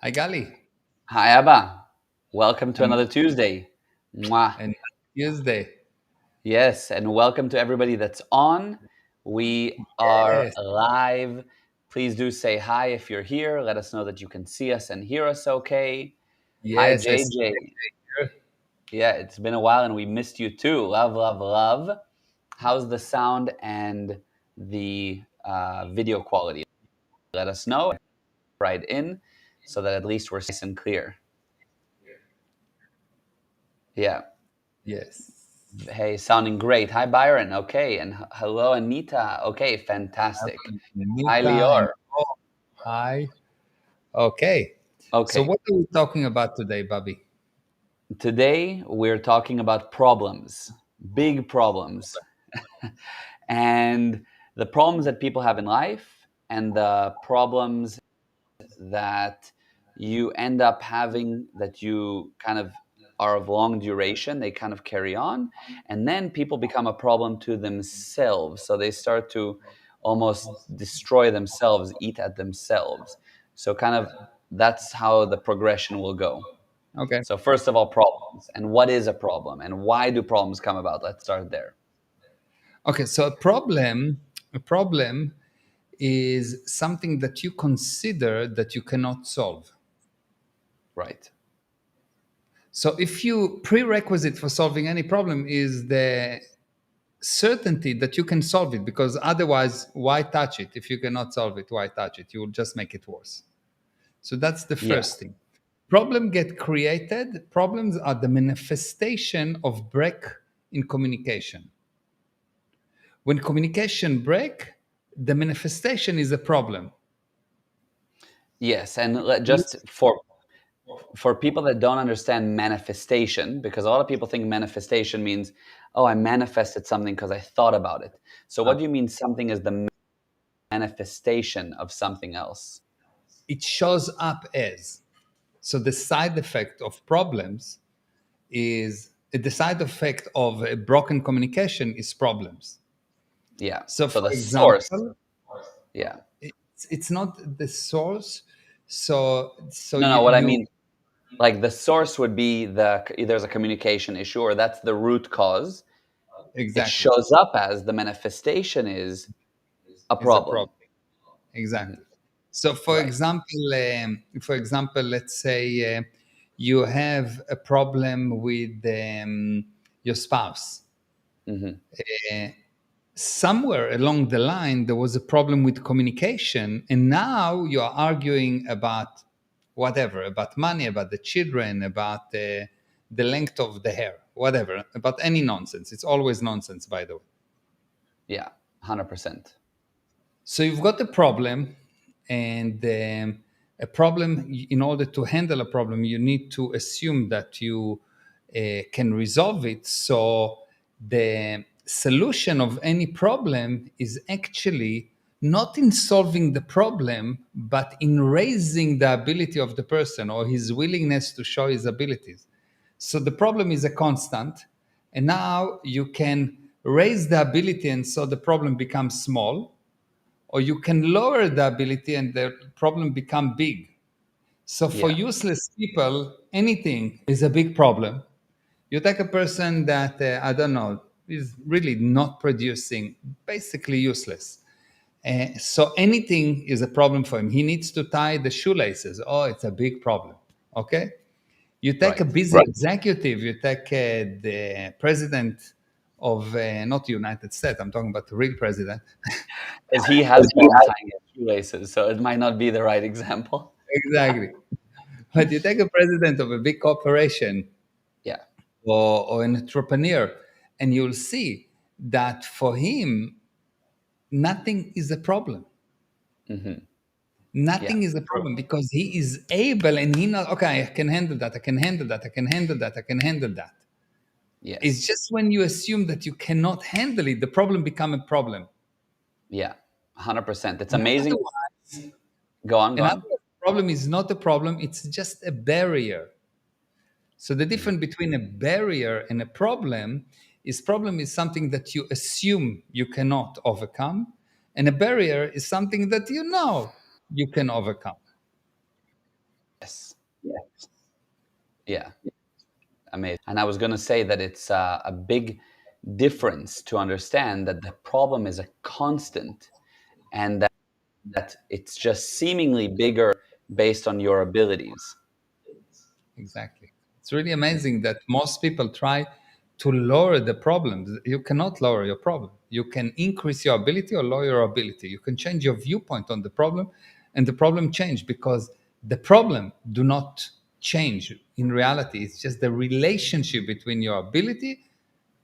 Hi, Gali. Hi, Abba. Welcome to And another Tuesday. Mwah. and Tuesday. Yes, and welcome to everybody that's on. We are Yes, live. Please do say hi if you're here. Let us know that you can see us and hear us okay. Hi, yes, I see JJ. you. Yeah, it's been a while and we missed you too. Love, love, love. How's the sound and the video quality? Let us know right in so that at least we're nice and clear. Yeah. Yes. Hey, sounding great. Hi, Byron. Okay. And hello, Anita. Okay, fantastic. Hi, Nita and Lior. oh, hi. Okay. So Okay. what are we talking about today, Bobby? Today, we're talking about problems, big problems, and the problems that people have in life, and the problems that you end up having that you kind of are of long duration, they kind of carry on, and then people become a problem to themselves. So they start to almost destroy themselves, eat at themselves. So, kind of, that's how the progression will go. Okay. So, first of all, problems. And what is a problem? And why do problems come about? Let's start there. Okay. So a problem is something that you consider that you cannot solve. Right. So if you prerequisite for solving any problem is the certainty that you can solve it, because otherwise why touch it? If you cannot solve it, why touch it? You will just make it worse. So that's the Yeah. first thing. Problem get created. Problems are the manifestation of break in communication. When communication break, the manifestation is a problem. Yes. And just for people that don't understand manifestation, because a lot of people think manifestation means, oh, I manifested something because I thought about it. So, what do you mean something is the manifestation of something else? It shows up as. So the side effect of problems is the side effect of a broken communication is problems. Yeah. So So, for the source, example, yeah. it's not the source. So No, you no, what I you mean, like the source would be there's a communication issue, or that's the root cause. It exactly shows up as the manifestation is a is a problem. problem. Mhm. Exactly. So Right. for example, let's say you have a problem with your spouse. Hmm. Uh, Somewhere along the line there was a problem with communication, and now you are arguing about whatever, about money, about the children, about the length of the hair, whatever, about any nonsense. It's always nonsense, by the way. Yeah. 100%. So you've got a problem, and a problem. In order to handle a problem, you need to assume that you can resolve it. So the solution of any problem is actually not in solving the problem, but in raising the ability of the person or his willingness to show his abilities. So the problem is a constant, and now you can raise the ability, and so the problem becomes small, or you can lower the ability and the problem become big. So for Yeah. useless people, anything is a big problem. You take a person that I don't know is really not producing, basically useless. So anything is a problem for him. He needs to tie the shoelaces. Oh, it's a big problem. Okay. You take a Right. busy executive. You take the president of not the United States. I'm talking about the real president. Because he has problem tying his shoelaces, so it might not be the right example. Exactly. But you take a president of a big corporation Yeah. or an entrepreneur, and you'll see that for him, nothing is a problem. Hmm. Yeah. Nothing is a True. problem because he is able, and he knows, okay, I can handle that, I can handle that, I can handle that, I can handle that. It's Yes. just when you assume that you cannot handle it, the problem become a problem. Yeah. 100%. It's And amazing. otherwise, Go on. Go on. another problem is not a problem, it's just a barrier. So the Mhm. difference between a barrier and a problem is something that you assume you cannot overcome, and a barrier is something that you know you can overcome. Yes. Yeah. Amazing. And I was going to say that it's a big difference to understand that the problem is a constant, and that it's just seemingly bigger based on your abilities. Exactly. It's really amazing that most people try to lower the problems. You cannot lower your problem. You can increase your ability or lower your ability. You can change your viewpoint on the problem, and the problem change, because the problem do not change in reality. It's just the relationship between your ability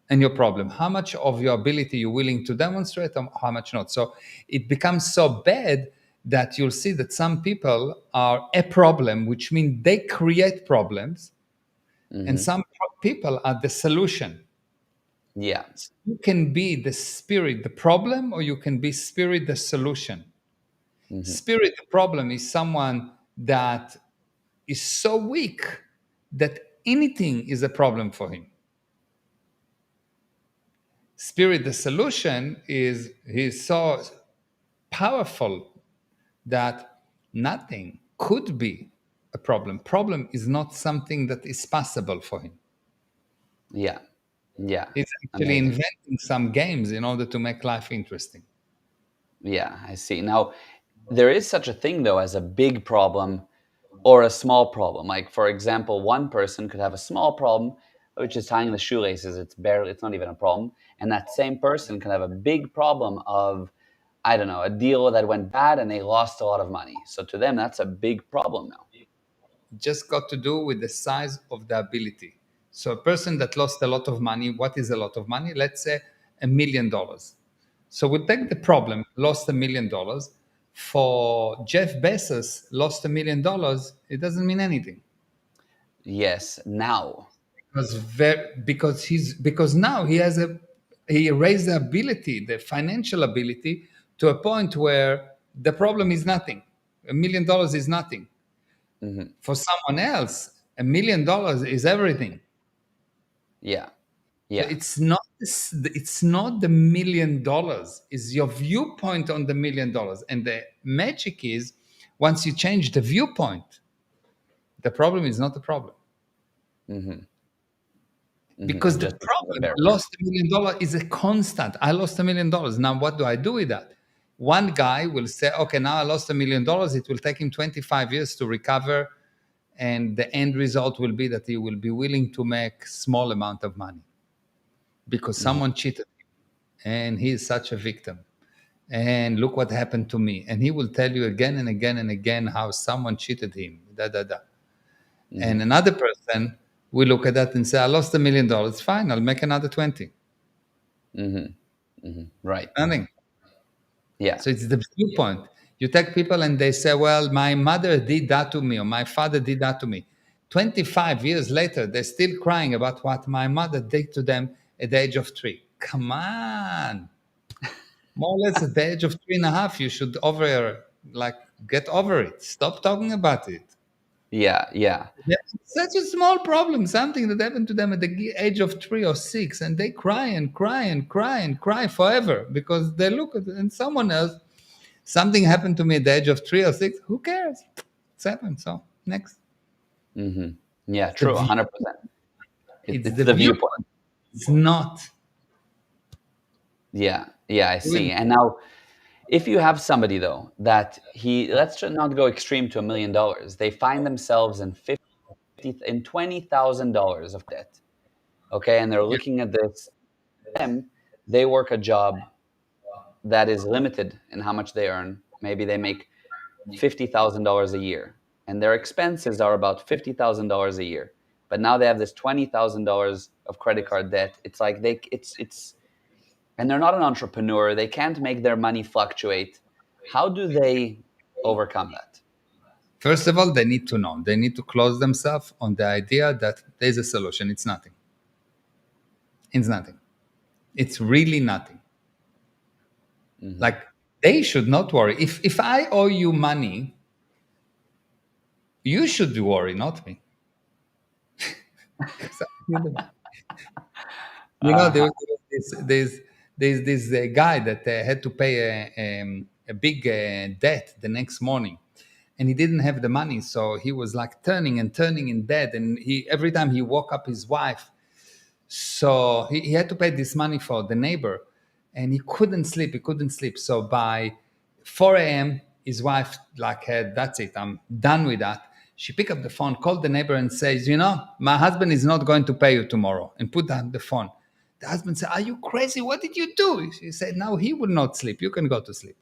and your problem. How much of your ability you're willing to demonstrate, and how much not. So it becomes so bad that you'll see that some people are a problem, which means they create problems, and Hmm. some people are the solution. Yeah. So you can be the spirit, the problem, or you can be spirit, the solution. Hmm. Spirit, the problem, is someone that is so weak that anything is a problem for him. Spirit, the solution, is he's so powerful that nothing could be a problem. Problem is not something that is possible for him. Yeah. Yeah. He's actually Amazing. inventing some games in order to make life interesting. Yeah, I see. Now, there is such a thing though as a big problem or a small problem. Like, for example, one person could have a small problem, which is tying the shoelaces. It's not even a problem. And that same person can have a big problem of, I don't know, a deal that went bad and they lost a lot of money. So to them, that's a big problem now. Just got to do with the size of the ability. So a person that lost a lot of money, what is a lot of money? Let's say $1 million. So we take the problem, lost $1 million. For Jeff Bezos, lost $1 million. It doesn't mean anything. Yes, now. Because now he raised the ability, the financial ability, to a point where the problem is nothing. $1 million is nothing. Hmm. For someone else, $1 million is everything. Yeah, So yeah. it's not the $1 million. It's your viewpoint on the $1 million. And the magic is, once you change the viewpoint, the problem is not a problem. Hmm. Hmm. Because It the just becomes a problem, barrier. lost $1 million, is a constant. I lost $1 million. Now, what do I do with that? One guy will say, okay, now I lost $1 million. It will take him 25 years to recover. And the end result will be that he will be willing to make small amount of money because Hmm. someone cheated him, and he is such a victim. And look what happened to me. And he will tell you again and again and again how someone cheated him. Da da da. Hmm. And another person will look at that and say, I lost $1 million. Fine, I'll make another 20. Hmm. Hmm. Right. Nothing. Yeah. So it's the viewpoint. You take people and they say, well, my mother did that to me, or my father did that to me. 25 years later, they're still crying about what my mother did to them at the age of 3. Come on. More or less at the age of 3.5, you should like, get over it. Stop talking about it. Yeah. Yeah. Yeah, it's such a small problem, something that happened to them at the age of 3 or 6, and they cry and cry and cry and cry forever because they look at it and someone else. Something happened to me at the age of 3 or 6. Who cares? It's happened. So next, Hmm. Yeah. the True. view. 100%. It's It's the the viewpoint. viewpoint. It's not. Yeah. Yeah. I Really. see. And now, if you have somebody though that let's just not go extreme to $1 million, they find themselves in $20,000 of debt. Okay, and they're Yeah. looking at this. Them, they work a job that is limited in how much they earn. Maybe they make $50,000 a year, and their expenses are about $50,000 a year. But now they have this $20,000 of credit card debt. It's like and they're not an entrepreneur. They can't make their money fluctuate. How do they overcome that? First of all, they need to know. They need to close themselves on the idea that there's a solution. It's nothing. It's nothing. It's really nothing. Hmm. Like, they should not worry. If I owe you money, you should worry, not me. So, there Uh-huh. was there's this guy that had to pay a big debt the next morning, and he didn't have the money, so he was like turning and turning in bed, and he every time he woke up his wife, so he had to pay this money for the neighbor, and he couldn't sleep. He couldn't sleep. So by 4 a.m., his wife like had, that's it, I'm done with that. She picked up the phone, called the neighbor, and says, my husband is not going to pay you tomorrow, and put down the phone. The husband said, "Are you crazy? What did you do?" She said, "No, he would not sleep. You can go to sleep."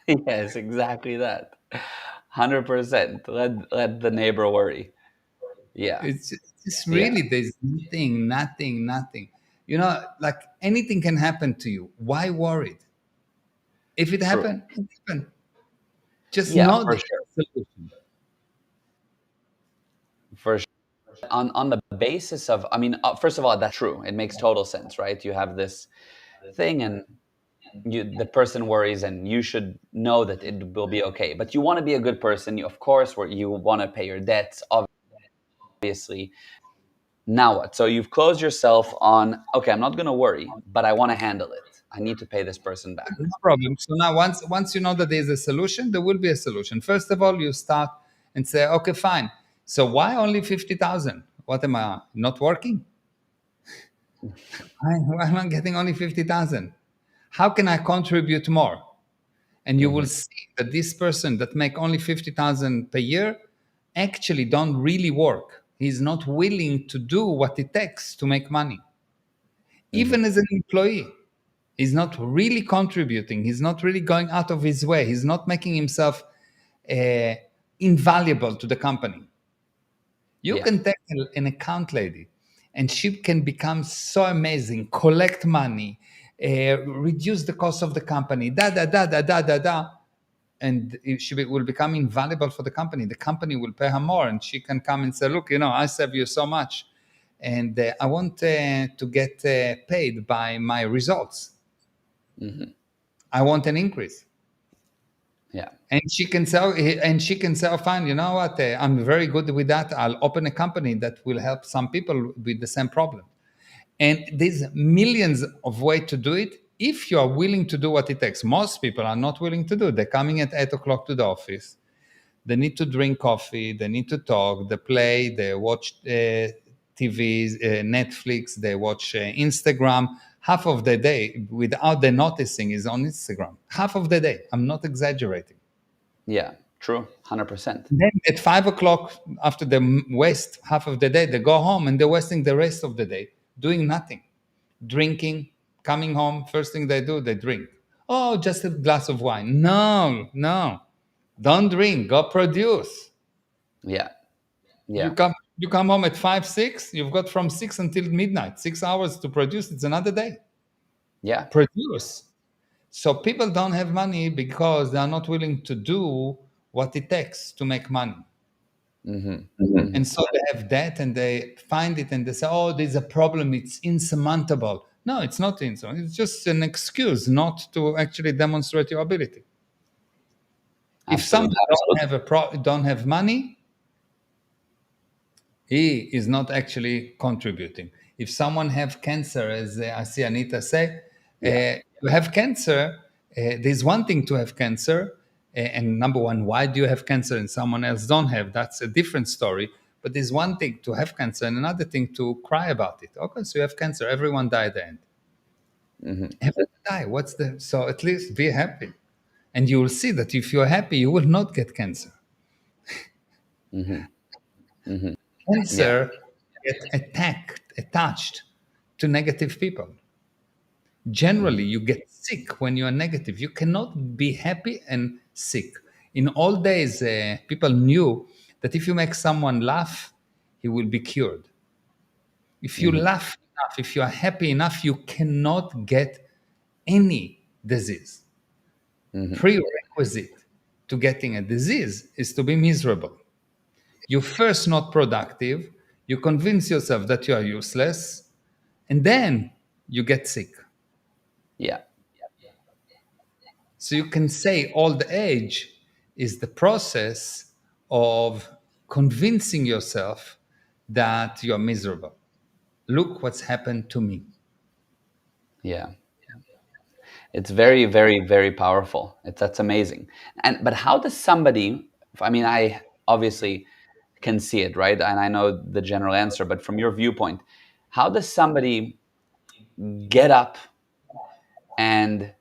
Yes, exactly that. 100%. Let the neighbor worry. Yeah, It's yeah, really, there's nothing, nothing, nothing. Like anything can happen to you. Why worried? If it true. happened, it happened. Just Yeah, know for the sure. solution. For sure. On the basis of, I mean, first of all, that's true. It makes total sense, right? You have this thing, and the person worries, and you should know that it will be okay. But you want to be a good person. You, of course, where you want to pay your debts, obviously. Now what? So you've closed yourself on, okay, I'm not going to worry, but I want to handle it. I need to pay this person back. No problem. So now, once you know that there's a solution, there will be a solution. First of all, you start and say, okay, fine. So why only 50,000? What am I not working? Why am I getting only 50,000? How can I contribute more? And you will Hmm. see that this person that make only 50,000 per year actually don't really work. He's not willing to do what it takes to make money. Hmm. Even as an employee, he's not really contributing. He's not really going out of his way. He's not making himself uh, invaluable to the company. You Yeah. can take an account lady, and she can become so amazing, collect money, reduce the cost of the company, da da da da da da da, and she will become invaluable for the company. The company will pay her more, and she can come and say, "Look, I serve you so much, and I want to get paid by my results. Hmm. I want an increase." Yeah. And she can say, "Oh, fine, you know what? I'm very good with that. I'll open a company that will help some people with the same problem." And there's millions of ways to do it if you are willing to do what it takes. Most people are not willing to do it. They're coming at 8 o'clock to the office. They need to drink coffee. They need to talk. They play. They watch TV, Netflix. They watch Instagram. Half of the day, without they noticing, is on Instagram. Half of the day. I'm not exaggerating. Yeah. True. 100%. Then at 5 o'clock, after they waste half of the day, they go home and they're wasting the rest of the day doing nothing, drinking, coming home. First thing they do, they drink. Oh, just a glass of wine. No, no, don't drink. Go produce. Yeah. You Yeah. come, you come home at 5, 6. You've got from 6 until midnight, 6 hours to produce. It's another day. Yeah. Produce. So people don't have money because they are not willing to do what it takes to make money. Hmm. And so they have that and they find it and they say, oh, there's a problem, it's insurmountable. No, it's not insurmountable. It's just an excuse not to actually demonstrate your ability. If someone Absolutely. don't have money, he is not actually contributing. If someone have cancer, as I see Anita say, Yeah. to have cancer, there's one thing to have cancer, and number one, why do you have cancer and someone else don't have? That's a different story. But there's one thing to have cancer and another thing to cry about it. Okay, so you have cancer, everyone die at the end. Hmm. Everyone die. So at least be happy. And you will see that if you're happy, you will not get cancer. Hmm. Hmm. Yeah. Cancer attached to negative people. Generally, Hmm. you get sick when you are negative. You cannot be happy and sick. In old days, people knew that if you make someone laugh, he will be cured. If you Hmm. laugh enough, if you are happy enough, you cannot get any disease. Hmm. Prerequisite to getting a disease is to be miserable. You first not productive, you convince yourself that you are useless, and then you get sick. Yeah. So you can say old age is the process of convincing yourself that you're miserable. Look what's happened to me. Yeah. It's very, very, very powerful. That's amazing. And but how does somebody? I mean, I obviously can see it, right? And I know the general answer, but from your viewpoint, how does somebody get up and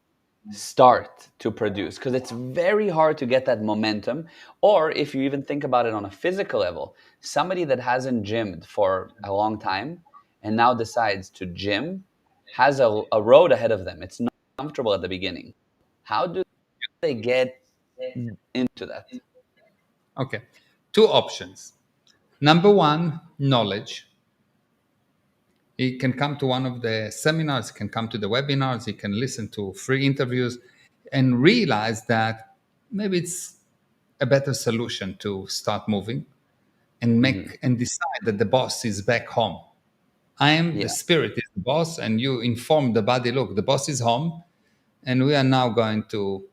start to produce? Because it's very hard to get that momentum. Or if you even think about it on a physical level, somebody that hasn't gymmed for a long time and now decides to gym has a road ahead of them. It's not comfortable at the beginning. How do they get into that? Okay, two options. Number one, knowledge. He can come to one of the seminars, he can come to the webinars, he can listen to free interviews and realize that maybe it's a better solution to start moving and Hmm. make and decide that the boss is back home. I am the Yeah. spirit is the boss, and you inform the body, look, the boss is home, and we are now going to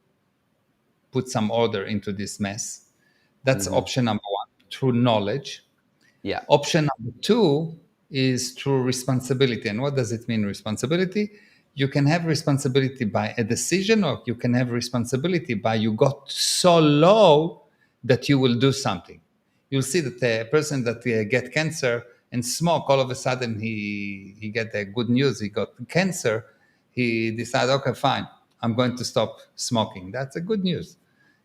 put some order into this mess. That's Hmm. option number one, through knowledge. Yeah. Option number two is through responsibility. And what does it mean, responsibility? You can have responsibility by a decision, or you can have responsibility by you got so low that you will do something. You'll see that the person that get cancer and smoke, all of a sudden he get the good news, he got cancer. He decided, okay, fine, I'm going to stop smoking. That's a good news.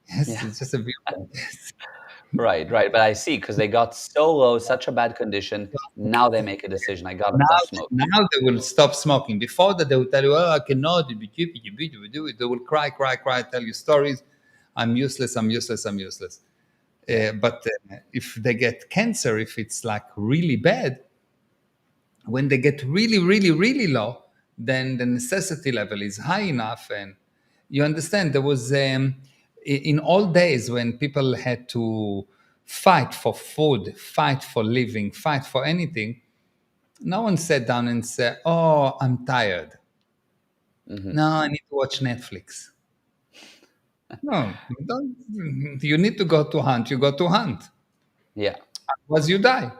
Yes, Yeah. it's just a viewpoint. Right, right. But I see because they got so low, such a bad condition. Now they make a decision. I gotta Now, stop smoking. now they will stop smoking. Before that, they will tell you, "Oh, I cannot." They will cry, cry, cry, tell you stories. I'm useless. I'm useless. I'm useless. Yeah. But if they get cancer, if it's like really bad, when they get really, really, really low, then the necessity level is high enough. And you understand, there was in old days when people had to fight for food, fight for living, fight for anything. No one sat down and said, "Oh, I'm tired. Hmm. No, I need to watch Netflix." No, you don't. You need to go to hunt. You go to hunt. Yeah. Otherwise, you die.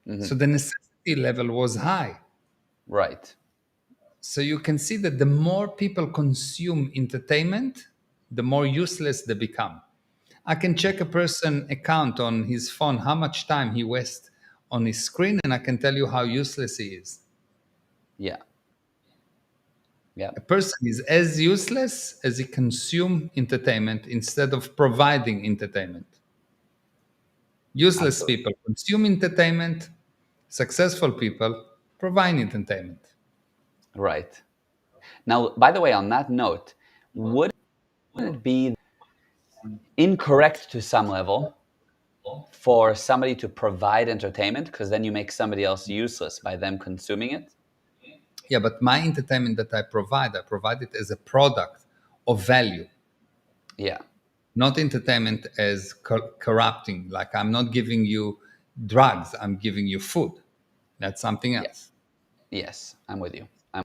Hmm. So the necessity level was high. Right. So you can see that the more people consume entertainment, the more useless they become. I can check a person account on his phone, how much time he wastes on his screen, and I can tell you how useless he is. Yeah. Yeah. A person is as useless as he consume entertainment instead of providing entertainment. Useless Absolutely. people consume entertainment, successful people provide entertainment. Right. Now, by the way, on that note, would it be incorrect to some level for somebody to provide entertainment because then you make somebody else useless by them consuming it? Yeah, but my entertainment that I provide it as a product of value, Yeah. not entertainment as corrupting. Like I'm not giving you drugs, I'm giving you food. That's something Yeah. else. Yes. I'm with you. I'm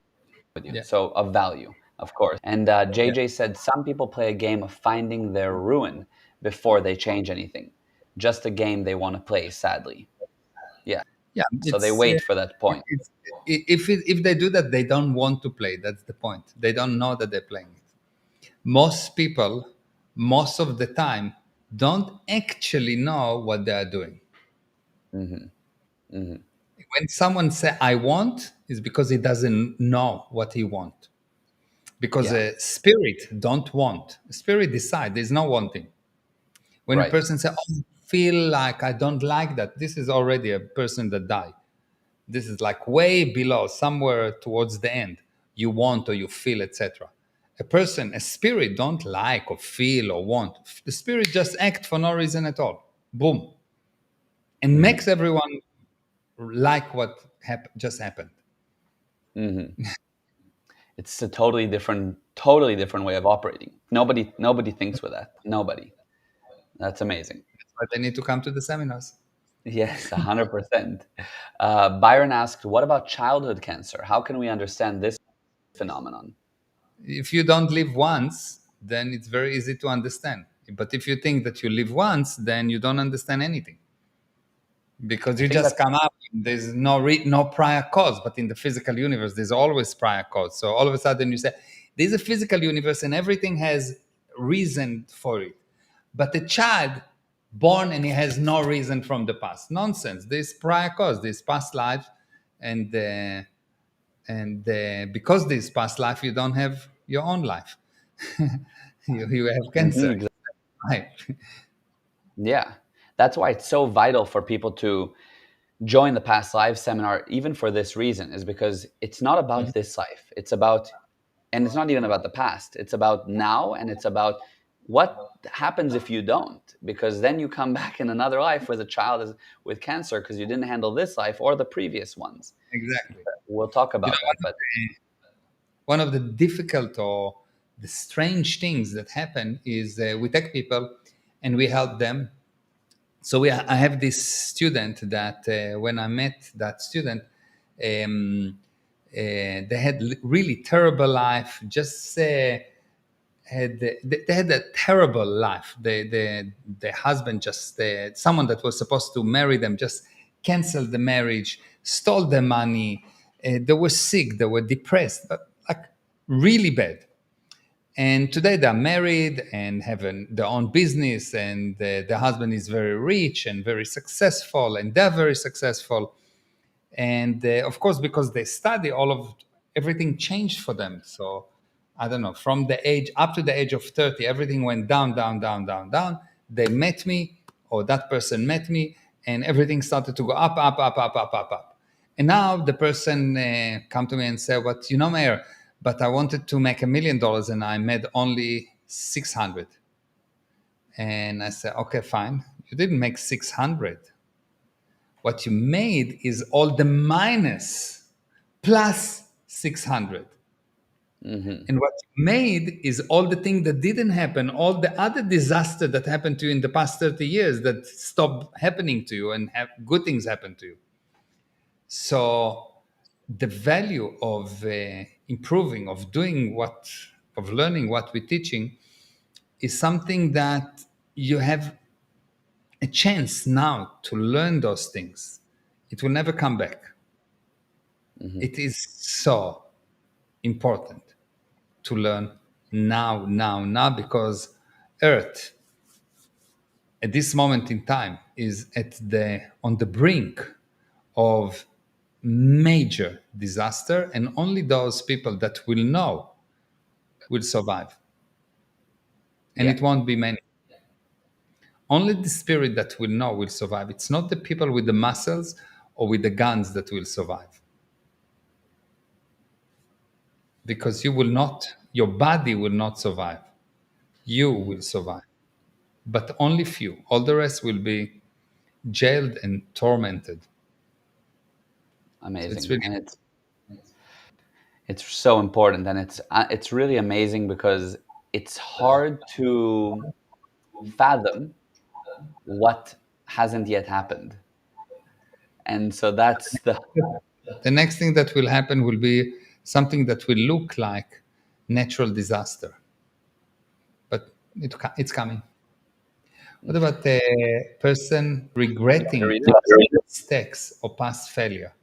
with you. Yeah. So, of value, of course. And Yeah. JJ said some people play a game of finding their ruin before they change anything. Just a game they want to play, sadly. Yeah. Yeah, So they wait for that point. it's if they do that, they don't want to play. That's the point. They don't know that they're playing it. Most people, most of the time, don't actually know what they are doing. Hmm. Hmm. When someone say "I want," is because he doesn't know what he want. Because Yeah. a spirit don't want. A spirit decide. There's no wanting. When a Right. person say, "Oh, I feel like I don't like that," this is already a person that died. This is like way below, somewhere towards the end. You want or you feel, etc. A person, a spirit, don't like or feel or want. The spirit just act for no reason at all. Boom, and Hmm. makes everyone like what just happened. Hmm. It's a totally different way of operating. Nobody thinks with that. Nobody. That's amazing. But they need to come to the seminars. Yes, 100%. Byron asked, what about childhood cancer? How can we understand this phenomenon? If you don't live once, then it's very easy to understand. But if you think that you live once, then you don't understand anything because I you think just that's come up. There's no prior cause, but in the physical universe, there's always prior cause. So all of a sudden you say, There's a physical universe and everything has reason for it. But a child born and he has no reason from the past. Nonsense. This prior cause, this past life, and because this past life, you don't have your own life. You have cancer. Mhm, Right. yeah. That's why it's so vital for people to join the past lives seminar, even for this reason, is because it's not about this life. It's about, and it's not even about the past. It's about now, and it's about what happens if you don't, because then you come back in another life with a child with cancer because you didn't handle this life or the previous ones. Exactly. We'll talk You about know, that, but one of the difficult or the strange things that happen is we take people and we help them. So I have this student that when I met that student, they had really terrible life. Just they had a terrible life. The husband just someone that was supposed to marry them just canceled the marriage, stole the money. They were sick. They were depressed, like really bad. And today they're married and have their own business, and the husband is very rich and very successful, and they're very successful. And of course, because they study, all of everything changed for them. So I don't know, from the age up to the age of 30, everything went down, down, down, down, down. They met me, or that person met me, and everything started to go up, up, up, up, up, up, up. And now the person come to me and say, "But you know, Mayor, but I wanted to make $1 million and I made only 600." And I said, "Okay, fine. You didn't make 600. What you made is all the minus plus 600. mhm, And what you made is all the things that didn't happen, all the other disaster that happened to you in the past 30 years that stopped happening to you and have good things happen to you." So the value of improving, of doing what, of learning what we're teaching is something that you have a chance now to learn those things. It will never come back. mhm, It is so important to learn now, now, now, because Earth at this moment in time is at the on the brink of major disaster, and only those people that will know will survive, and yeah, it won't be many. Only the spirit that will know will survive. It's not the people with the muscles or with the guns that will survive, because you will not, your body will not survive. You mhm, will survive, but only few. All the rest will be jailed and tormented. So it's amazing, really and it's so important, and it's really amazing because it's hard to fathom what hasn't yet happened, and so that's the the next thing that will happen will be something that will look like natural disaster, but it's coming. What about a person regretting past mistakes or past failure?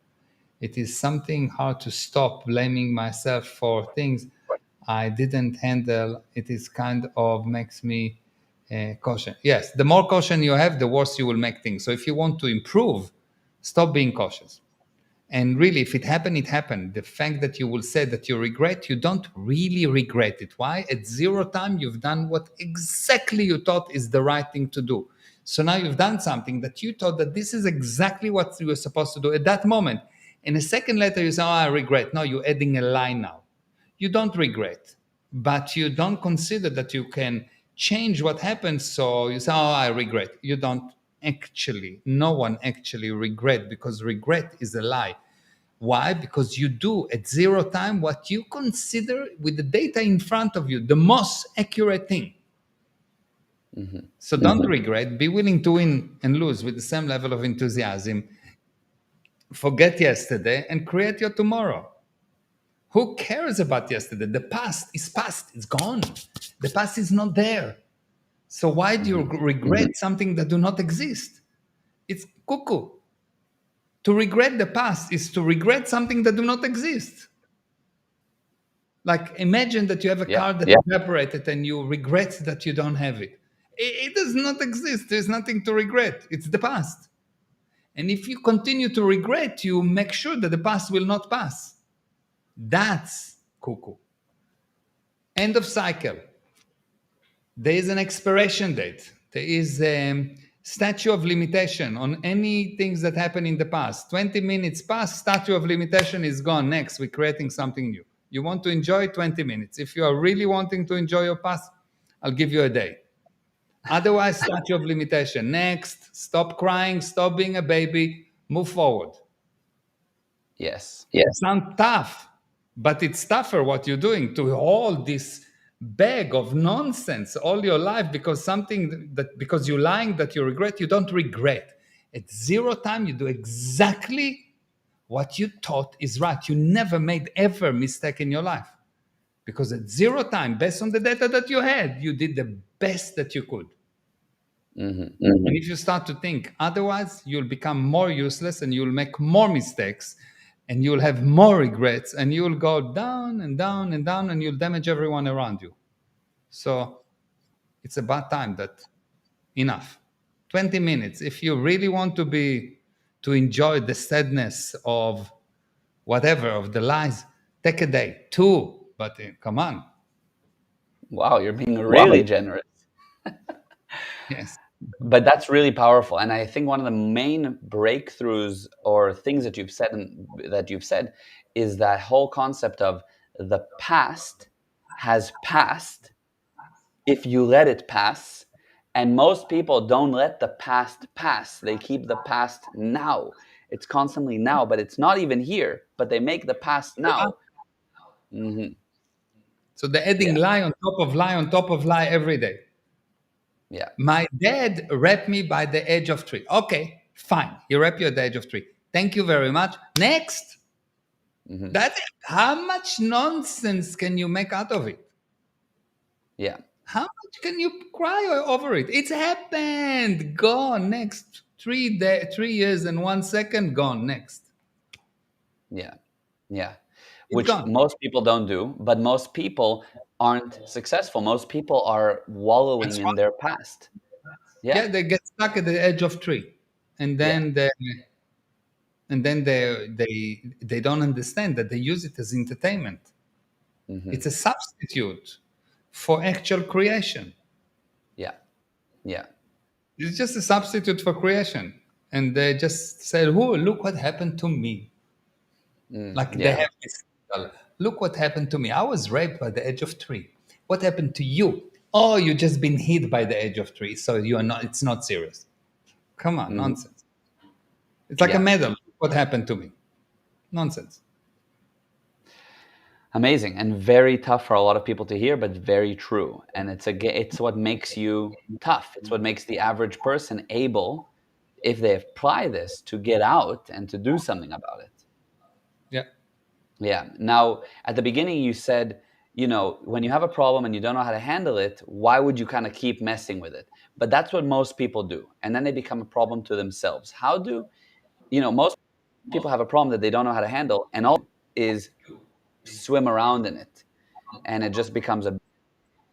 It is something hard to stop blaming myself for things I didn't handle. It is kind of makes me caution. Yes, the more caution you have, the worse you will make things. So if you want to improve, stop being cautious. And really, if it happened, it happened. The fact that you will say that you regret, you don't really regret it. Why? At zero time, you've done what exactly you thought is the right thing to do. So now you've done something that you thought that this is exactly what you were supposed to do at that moment. And a second later, you say, "Oh, I regret." No, you're adding a line now. You don't regret, but you don't consider that you can change what happened. So you say, "Oh, I regret." You don't actually, no one actually regret, because regret is a lie. Why? Because you do at zero time what you consider with the data in front of you the most accurate thing. mhm, So don't regret. Be willing to win and lose with the same level of enthusiasm. Forget yesterday and create your tomorrow. Who cares about yesterday? The past is past. It's gone. The past is not there. So why do you mhm, regret something that do not exist? It's cuckoo. To regret the past is to regret something that do not exist. Like imagine that you have a Yeah. car that evaporated and you regret that you don't have it. It does not exist. There's nothing to regret. It's the past. And if you continue to regret, you make sure that the past will not pass. That's cuckoo. End of cycle. There is an expiration date. There is a statute of limitation on any things that happen in the past. 20 minutes past, statute of limitation is gone. Next, we're creating something new. You want to enjoy 20 minutes. If you are really wanting to enjoy your past, I'll give you a day. Otherwise, statute of limitation. Next, stop crying, stop being a baby, move forward. Yes. It sounds tough, but it's tougher what you're doing to hold this bag of nonsense all your life because something that because you're lying that you regret, you don't regret. At zero time, you do exactly what you thought is right. You never made ever mistake in your life because at zero time, based on the data that you had, you did the best that you could. Hmm. And if you start to think otherwise, you'll become more useless and you'll make more mistakes and you'll have more regrets and you'll go down and down and down and you'll damage everyone around you. So it's about time that enough. 20 minutes. If you really want to enjoy the sadness of whatever, of the lies, take a day, two, but come on. Wow, you're being really generous. Yes. But that's really powerful, and I think one of the main breakthroughs or things that you've said is that whole concept of the past has passed if you let it pass. And most people don't let the past pass. They keep the past now. It's constantly now, but it's not even here, but they make the past now. Hmm. So they're adding Yeah. lie on top of lie on top of lie every day. Yeah. My dad wrapped me by the edge of tree. Okay, fine. He wrapped you at the edge of tree. Thank you very much. Next. Hmm. That's it. How much nonsense can you make out of it? Yeah. How much can you cry over it? It's happened. Gone. Next. 3 years and 1 second. Gone. Next. Yeah. Yeah. It's Which gone. most people don't do, but most people aren't successful. Most people are wallowing That's in right. their past. Yeah, Yeah. they get stuck at the edge of tree, and Yeah. then they don't understand that they use it as entertainment. Hmm. It's a substitute for actual creation. Yeah. Yeah. It's just a substitute for creation. And they just say, oh, look what happened to me. Like they Yeah. have this, look what happened to me. I was raped by the edge of tree. What happened to you? Oh, you just been hit by the edge of tree. So you are not, it's not serious. Come on, Hmm. nonsense. It's like a Yeah. medal. What happened to me? Nonsense. Amazing and very tough for a lot of people to hear, but very true. And it's what makes you tough. It's what makes the average person able, if they apply this, to get out and to do something about it. Yeah. Yeah. Now, at the beginning, you said, when you have a problem and you don't know how to handle it, why would you kind of keep messing with it? But that's what most people do. And then they become a problem to themselves. Most people have a problem that they don't know how to handle, and all is swim around in it. And it just becomes a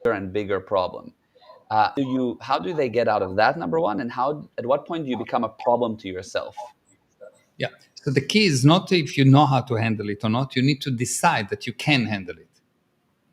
bigger and bigger problem. How do they get out of that, number one? And at what point do you become a problem to yourself? Yeah. So the key is not if you know how to handle it or not. You need to decide that you can handle it.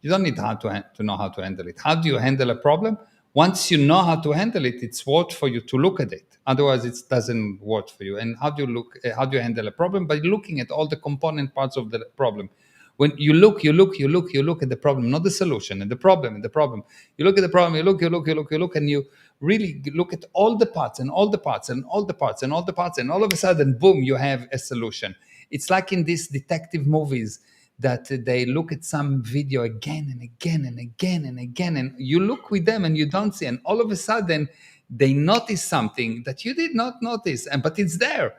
You don't need to know how to handle it. How do you handle a problem? Once you know how to handle it, it's worth for you to look at it. Otherwise, it doesn't work for you. And how do you look? How do you handle a problem? By looking at all the component parts of the problem. When you look at the problem, not the solution, and the problem, and the problem. You look at the problem, you look, and you really look at all the parts and all the parts and all the parts and all the parts, and all of a sudden, boom, you have a solution. It's like in these detective movies that they look at some video again and again and again and again, and you look with them and you don't see, and all of a sudden they notice something that you did not notice, and but it's there,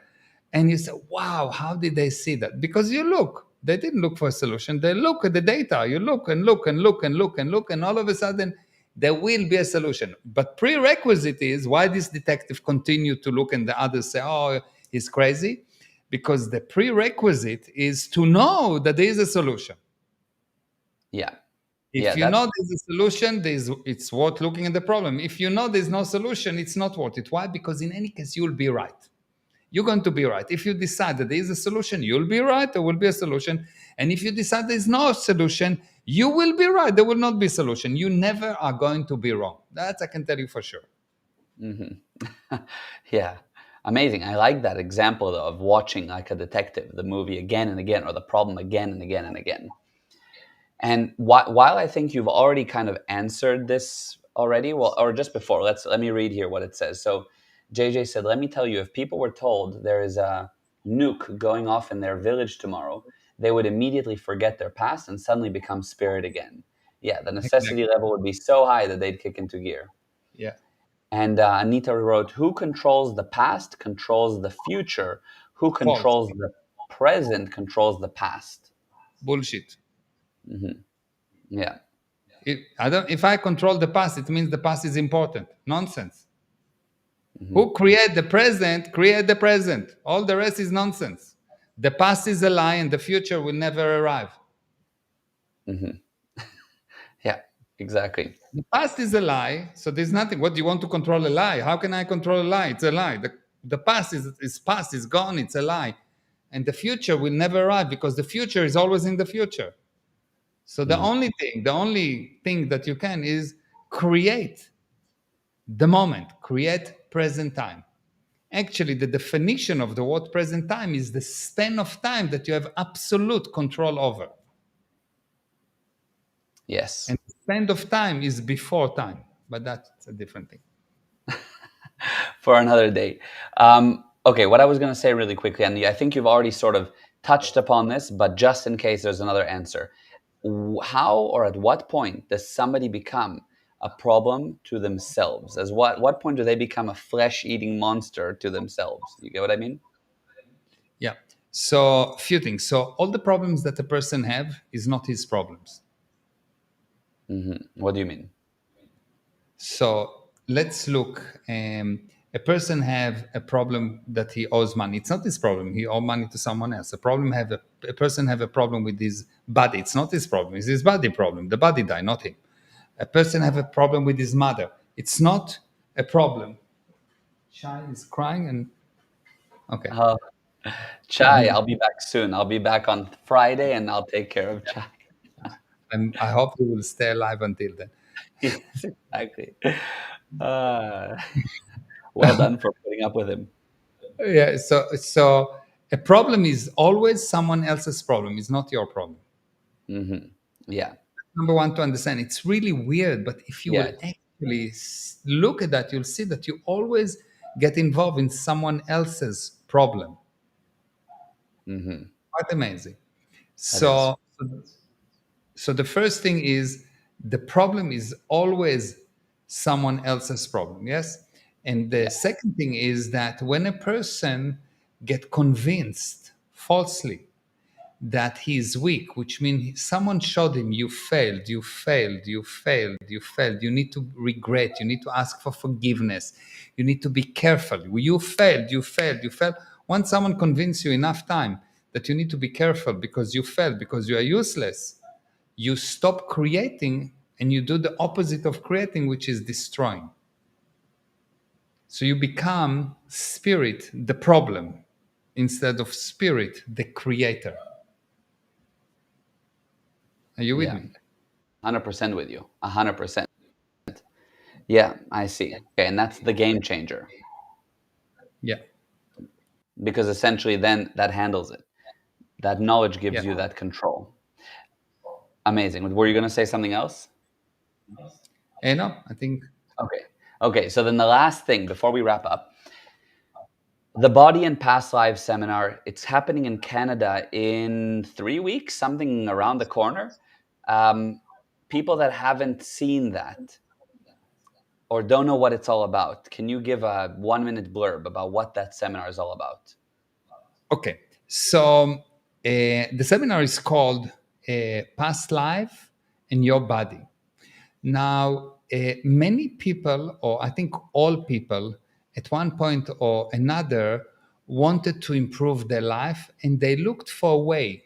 and you say, wow, how did they see that? Because you look, they didn't look for a solution, they look at the data, you look and look and look and look and look, and all of a sudden there will be a solution. But prerequisite is why this detective continue to look and the others say, oh, he's crazy, because the prerequisite is to know that there is a solution. Yeah. Yeah. If you know there's a solution, it's worth looking at the problem. If you know there's no solution, it's not worth it. Why? Because in any case, you'll be right. You're going to be right. If you decide that there is a solution, you'll be right. There will be a solution. And if you decide there's no solution, you will be right. There will not be a solution. You never are going to be wrong. That I can tell you for sure. Yeah. Amazing. I like that example though, of watching like a detective, the movie again and again, or the problem again and again and again. And while I think you've already kind of answered this already, well, or just before, let me read here what it says. So JJ said, "Let me tell you, if people were told there is a nuke going off in their village tomorrow, they would immediately forget their past and suddenly become spirit again. Yeah, the necessity Exactly. level would be so high that they'd kick into gear." Yeah. And Anita wrote, "Who controls the past controls the future. Who False. controls the present controls the past." Bullshit. Yeah. If I control the past, it means the past is important. Nonsense. Who create the present. All the rest is nonsense. The past is a lie and the future will never arrive. Yeah, exactly. The past is a lie, so there's nothing. What do you want to control a lie? How can I control a lie? It's a lie. The past is past, is gone, it's a lie. And the future will never arrive because the future is always in the future. So the only thing that you can is create the moment, create present time. Actually, the definition of the word present time is the span of time that you have absolute control over. Yes. And the span of time is before time, but that's a different thing. For another day. Okay, what I was going to say really quickly, and I think you've already sort of touched upon this, but just in case there's another answer. How or at what point does somebody become a problem to themselves? As what point do they become a flesh-eating monster to themselves? You get what I mean? Yeah. So, few things. So, all the problems that a person have is not his problems. What do you mean? So, let's look. A person have a problem that he owes money. It's not his problem. He owe money to someone else. A person have a problem with his body. It's not his problem. It's his body problem. The body die, not him. A person have a problem with his mother. It's not a problem. Child is crying and okay. Uh, Chai, I'll be back soon. I'll be back on Friday, and I'll take care of Chai. I hope he will stay alive until then. Yes, exactly. Uh, well done for putting up with him. Yeah. So a problem is always someone else's problem. It's not your problem. Yeah, Number one, to understand. It's really weird, but if you will yeah, actually look at that, you'll see that you always get involved in someone else's problem. Quite amazing. that is. So the first thing is the problem is always someone else's problem, yes? And the Yeah, second thing is that when a person get convinced falsely that he is weak, which means someone showed him you failed, you failed, you failed, you failed. You need to regret, you need to ask for forgiveness, you need to be careful. You failed, you failed, you failed. Once someone convinces you enough time that you need to be careful because you failed, because you are useless, you stop creating and you do the opposite of creating, which is destroying. So you become spirit, the problem, instead of spirit, the creator. Are you with yeah, me? 100% with you. 100%. Yeah, I see. Okay, and that's the game changer Yeah. because essentially then that handles it. That knowledge gives Yeah. you that control. Amazing. Were you going to say something else? No, I think Okay. Okay. So then the last thing before we wrap up, the Body and Past Lives seminar, it's happening in Canada in 3 weeks, something around the corner. Um, People that haven't seen that or don't know what it's all about, can you give a 1 minute blurb about what that seminar is all about? okay. So the seminar is called Past Life and Your Body. Now, many people, or I think all people, at one point or another, wanted to improve their life, and they looked for a way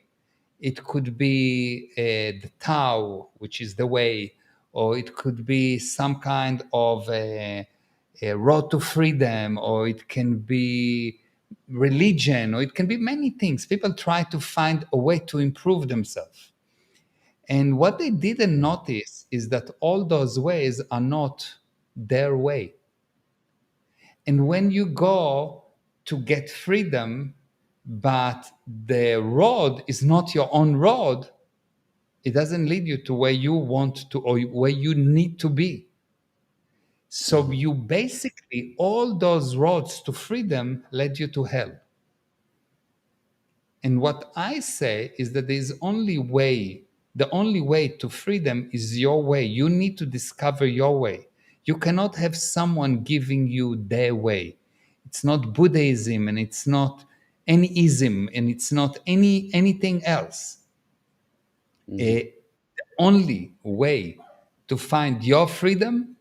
it could be the Tao, which is the way, or it could be some kind of a road to freedom, or it can be religion, or it can be many things. People try to find a way to improve themselves. And what they didn't notice is that all those ways are not their way. And when you go to get freedom, but the road is not your own road, it doesn't lead you to where you want to or where you need to be. So Hmm. you basically, all those roads to freedom led you to hell. And what I say is that the only way to freedom is your way. You need to discover your way. You cannot have someone giving you their way. It's not Buddhism and it's not any ism and it's not anything else. Hmm. The only way to find your freedom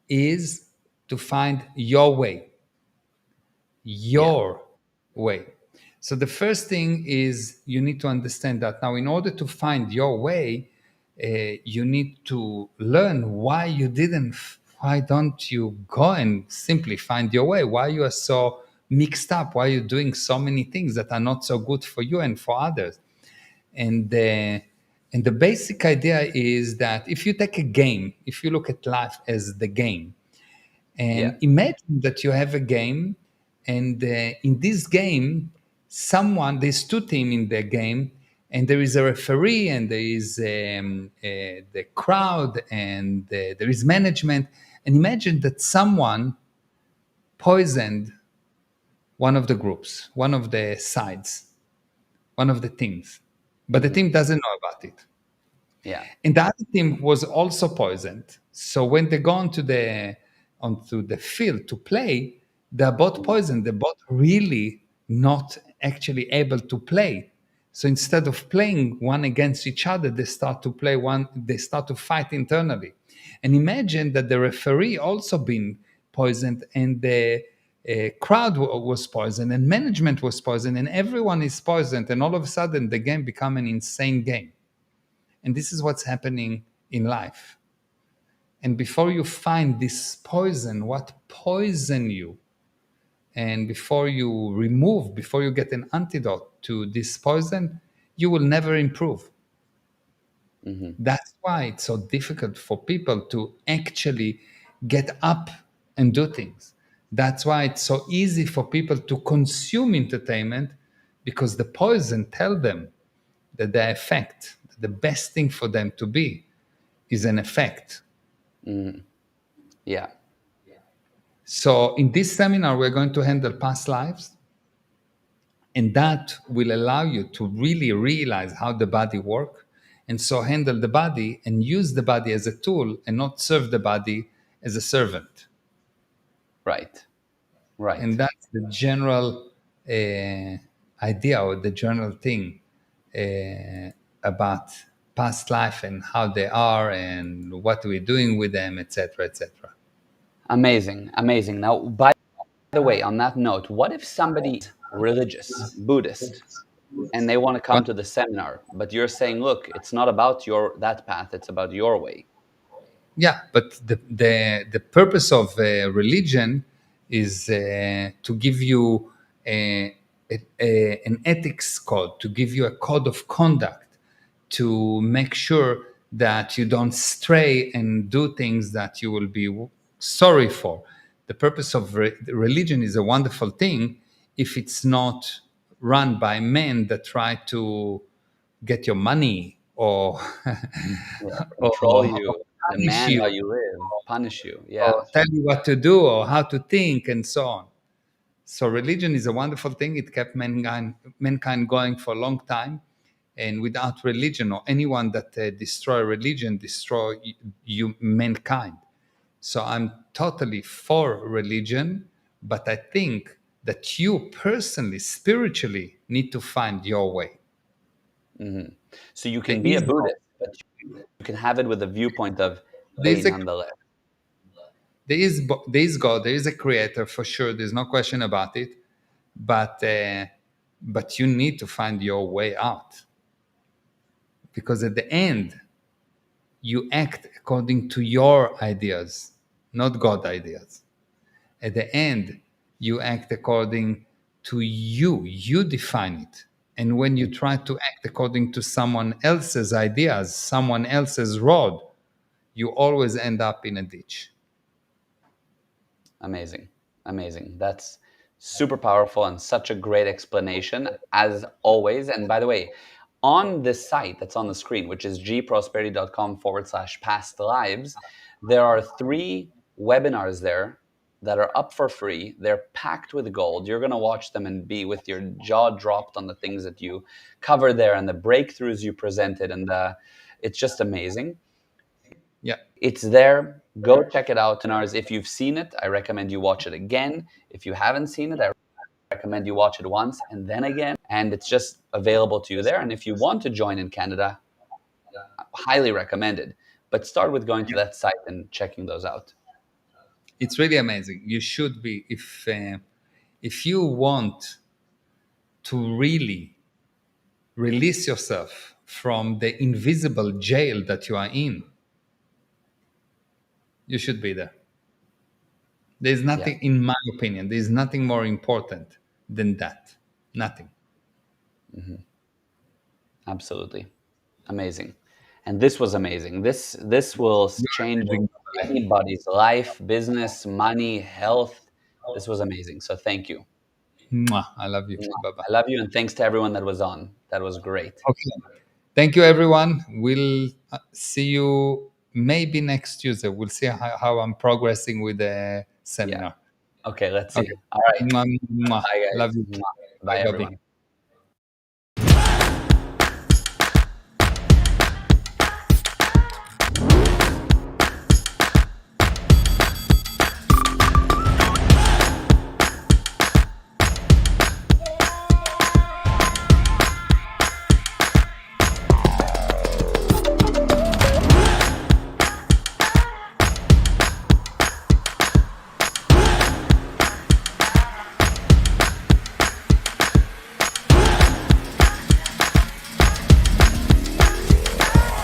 is to find your way. Yeah. Your way. So the first thing is you need to understand that now, in order to find your way, you need to learn why you didn't. Why don't you go and simply find your way? Why you are so mixed up? Why you're doing so many things that are not so good for you and for others? And and the basic idea is that if you take a game, if you look at life as the game, Yeah. and imagine that you have a game, and in this game, there's two teams in the game, and there is a referee, and there is the crowd, and there is management. And imagine that someone poisoned one of the groups, one of the sides, one of the teams, but the Hmm. team doesn't know about it. Yeah. And the other team was also poisoned. So when they go onto the field to play, they're both Mhm. poisoned. They're both really not actually able to play. So instead of playing one against each other, they start to play one. They start to fight internally. And imagine that the referee also been poisoned, and the crowd was poisoned, and management was poisoned, and everyone is poisoned. And all of a sudden, the game become an insane game. And this is what's happening in life. And before you find this poison, what poison you, and before you get an antidote to this poison, you will never improve. Hmm. That's why it's so difficult for people to actually get up and do things. That's why it's so easy for people to consume entertainment, because the poison tell them that the effect, the best thing for them to be, is an effect. Hmm. Yeah. So in this seminar, we're going to handle past lives, and that will allow you to really realize how the body works, and so handle the body and use the body as a tool and not serve the body as a servant. Right. Right. And that's the general idea, or the general thing about past life and how they are and what we're doing with them, etc., etc. Amazing. Amazing. Now, by the way, on that note, what if somebody is religious, Buddhist, and they want to come to the seminar, but you're saying, look, it's not about your that path, it's about your way. Yeah, but the purpose of religion is to give you an ethics code, to give you a code of conduct, to make sure that you don't stray and do things that you will be sorry for. The purpose of religion is a wonderful thing if it's not run by men that try to get your money, or Yeah. Control or you, punish demand how you, you live, punish you. or Yeah. tell you what to do or how to think, and so on. So religion is a wonderful thing. It kept mankind going for a long time. And without religion, or anyone that destroy religion, destroy you, mankind. So I'm totally for religion, but I think that you personally, spiritually, need to find your way. Hmm. So you There can be a is no, Buddhist, but you can have it with a viewpoint of there way is a nonetheless. there is God, there is a creator for sure. There's no question about it. But you need to find your way out. because at the end you act according to your ideas, not God ideas. At the end, you act according to you. You define it. And when you try to act according to someone else's ideas, someone else's road, you always end up in a ditch. Amazing. Amazing. That's super powerful and such a great explanation as always. And by the way, on this site that's on the screen, which is gprosperity.com/past lives, there are 3 webinars there that are up for free. They're packed with gold. You're going to watch them and be with your jaw dropped on the things that you cover there and the breakthroughs you presented. And it's just amazing. Yeah. It's there. Go check it out. Ours, if you've seen it, I recommend you watch it again. If you haven't seen it, I recommend you watch it once and then again. And it's just available to you there. And if you want to join in Canada, highly recommended. But start with going to that site and checking those out. It's really amazing. You should be, if you want to really release yourself from the invisible jail that you are in, you should be there. There's Yeah, nothing, in my opinion, there's nothing more important than that. Nothing. absolutely. Amazing. And this was amazing. This will change anybody's life, business, money, health. This was amazing. So thank you. Mwah. I love you. Bye bye. I love you, and thanks to everyone that was on. That was great. Okay. Thank you, everyone. We'll see you maybe next Tuesday. We'll see how I'm progressing with the Yeah. seminar. Okay, let's see. Okay. All right. Mwah, mwah. Bye, Love guys. you. Mwah. Bye Bye, bye. everyone.